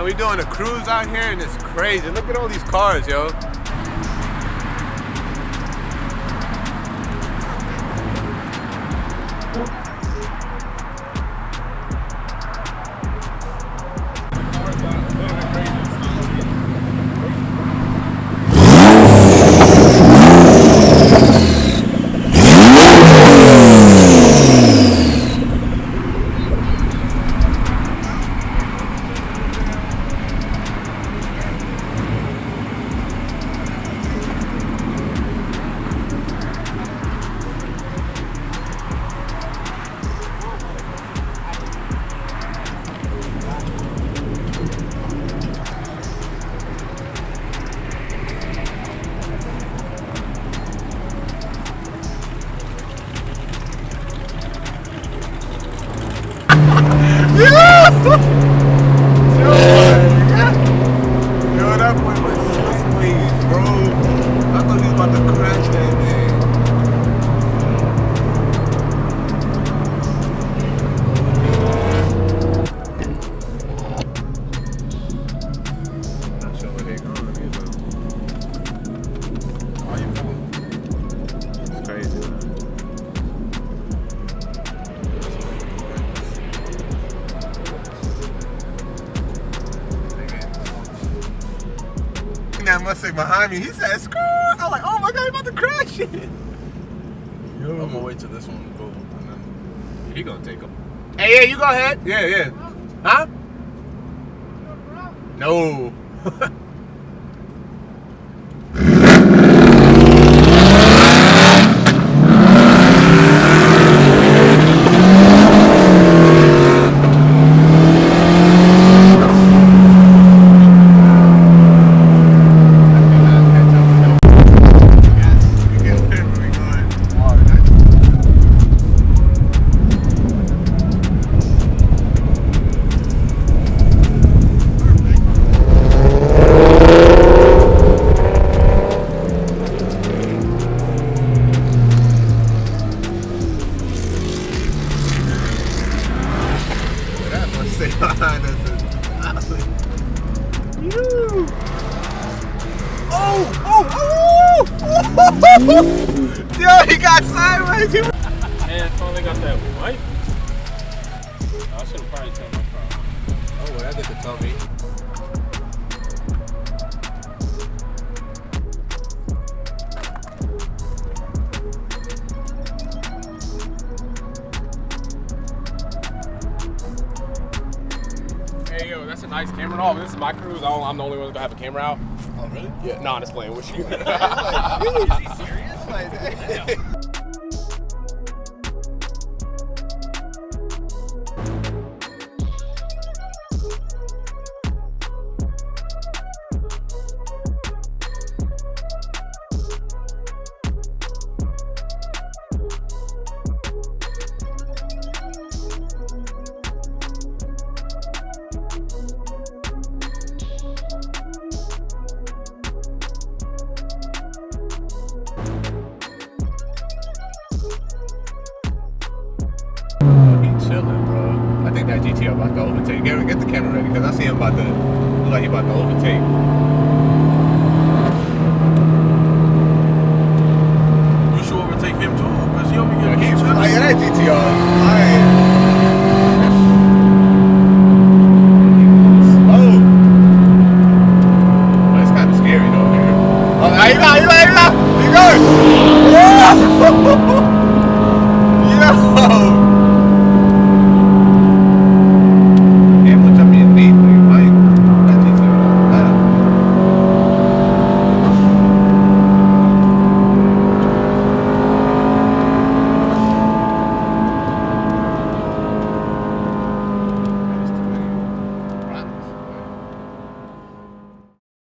we doing a cruise out here and it's crazy. Look at all these cars, yo. Yo, that boy was sideways, bro. I thought he was about to crash that thing. Not sure where they're going either. How you feeling? It's crazy, man. That Mustang behind me, he said, "Screw!" I'm like, "Oh my god, he about to crash it." Yo. I'm gonna wait till this one go, and then He gonna take him. Hey, yeah, you go ahead. Yeah, yeah. Huh? No. Behind us is yo, he got sideways. Hey, I finally got that white. I should have probably turned my car on. Oh, well, that didn't tell me. Hey, yo, that's a nice camera. No, this is my cruise. I'm the only one gonna have a camera out. oh really? Yeah, nah, I'm just playing with you. Is he serious? Like, Chilling, bro. I think that GTR about to overtake. Get the camera ready, because I see him about to look like he about to overtake.